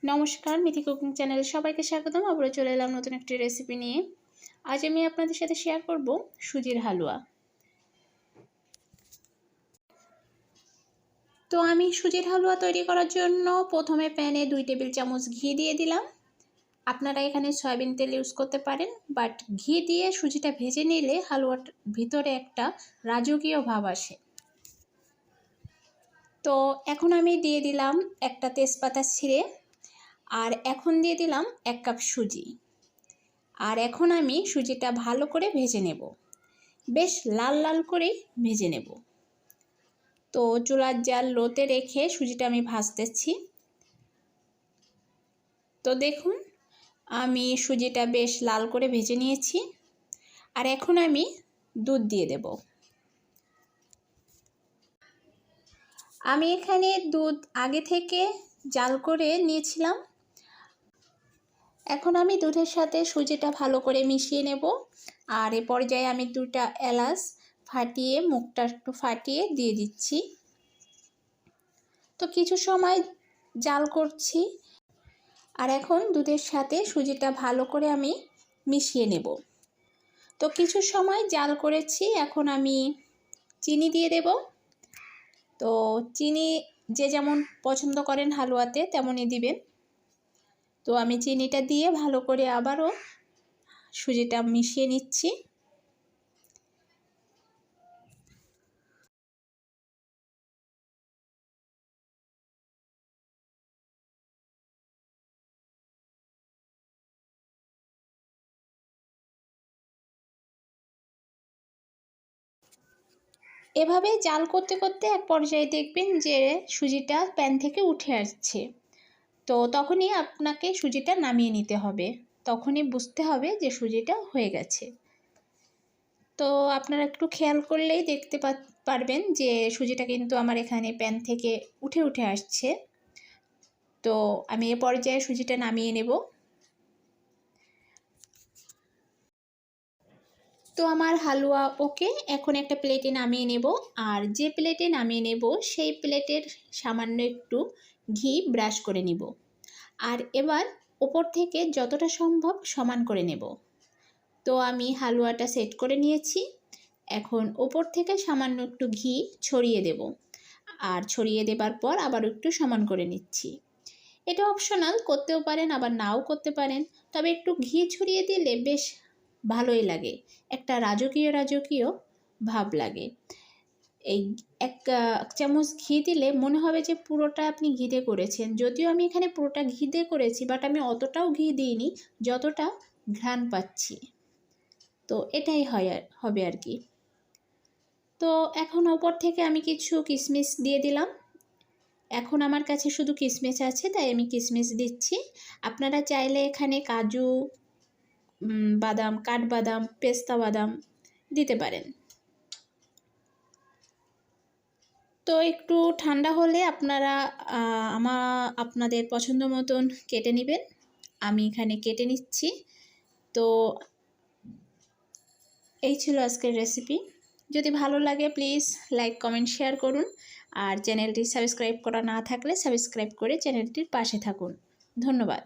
নমস্কার, মিথি কুকিং চ্যানেলে সবাইকে স্বাগতম। আবারও চলে এলাম নতুন একটি রেসিপি নিয়ে। আজ আমি আপনাদের সাথে শেয়ার করব সুজির হালুয়া। তো আমি সুজির হালুয়া তৈরি করার জন্য প্রথমে প্যানে 2 টেবিল চামচ ঘি দিয়ে দিলাম। আপনারা এখানে সয়াবিন তেল ইউজ করতে পারেন, বাট ঘি দিয়ে সুজিটা ভেজে নিলে হালুয়ার ভিতরে একটা রাজকীয় ভাব আসে। তো এখন আমি দিয়ে দিলাম একটা তেজপাতা ছিঁড়ে, আর এখন দিয়ে দিলাম 1 কাপ সুজি। আর এখন আমি সুজিটা ভালো করে ভেজে নেব, বেশ লাল লাল করে ভেজে নেব। তো চুলার জাল লোতে রেখে সুজিটা আমি ভাজতেছি। তো দেখুন, আমি সুজিটা বেশ লাল করে ভেজে নিয়েছি। আর এখন আমি দুধ দিয়ে দেব। আমি এখানে দুধ আগে থেকে জাল করে নিয়েছিলাম। এখন আমি দুধের সাথে সুজিটা ভালো করে মিশিয়ে নেব। আর এ পর্যায়ে আমি 2টা এলাচ ফাটিয়ে, মুখটা একটু ফাটিয়ে দিয়ে দিচ্ছি। তো কিছু সময় জাল করছি। আর এখন দুধের সাথে সুজিটা ভালো করে আমি মিশিয়ে নেব। তো কিছু সময় জাল করেছি, এখন আমি চিনি দিয়ে দেব। তো চিনি যে যেমন পছন্দ করেন হালুয়াতে তেমনই দিবেন। তো আমি চিনিটা দিয়ে ভালো করে আবারও সুজিটা মিশিয়ে নিচ্ছি। এভাবে জাল করতে করতে এক পর্যায়ে দেখবেন যে সুজিটা প্যান থেকে উঠে আসছে। তো তখনই আপনাকে সুজিটা নামিয়ে নিতে হবে, তখনই বুঝতে হবে যে সুজিটা হয়ে গেছে। তো আপনারা একটু খেয়াল করলেই দেখতে পারবেন যে সুজিটা কিন্তু আমার এখানে প্যান থেকে উঠে আসছে। তো আমি এ পর্যায়ে সুজিটা নামিয়ে নেব। তো আমার হালুয়া ওকে, এখন একটা প্লেটে নামিয়ে নেব। আর যে প্লেটে নামিয়ে নেব সেই প্লেটের সামান্য একটু ঘি ব্রাশ করে নিব। আর এবার ওপর থেকে যতটা সম্ভব সমান করে নেব। তো আমি হালুয়াটা সেট করে নিয়েছি। এখন ওপর থেকে সামান্য একটু ঘি ছড়িয়ে দেব। আর ছড়িয়ে দেবার পর আবার একটু সমান করে নিচ্ছি। এটা অপশনাল, করতেও পারেন আবার নাও করতে পারেন, তবে একটু ঘি ছড়িয়ে দিলে বেশ ভালোই লাগে, একটা রাজকীয় ভাব লাগে। এই 1 চামচ ঘি দিলে মনে হবে যে পুরোটা আপনি ঘি দিয়ে করেছেন। যদিও আমি এখানে পুরোটা ঘি দিয়ে করেছি, বাট আমি অতটাও ঘি দিইনি যতটা ঘ্রাণ পাচ্ছি। তো এটাই হবে আর কি। তো এখন ওপর থেকে আমি কিছু কিশমিশ দিয়ে দিলাম। এখন আমার কাছে শুধু কিশমিশ আছে, তাই আমি কিশমিশ দিচ্ছি। আপনারা চাইলে এখানে কাজু, বাদাম, কাঠবাদাম, পেস্তা বাদাম দিতে পারেন। তো একটু ঠান্ডা হলে আপনারা আপনাদের পছন্দ মতন কেটে নেবেন। আমি এখানে কেটে নিচ্ছি। তো এই ছিল আজকের রেসিপি। যদি ভালো লাগে প্লিজ লাইক, কমেন্ট, শেয়ার করুন। আর চ্যানেলটি সাবস্ক্রাইব করা না থাকলে সাবস্ক্রাইব করে চ্যানেলটির পাশে থাকুন। ধন্যবাদ।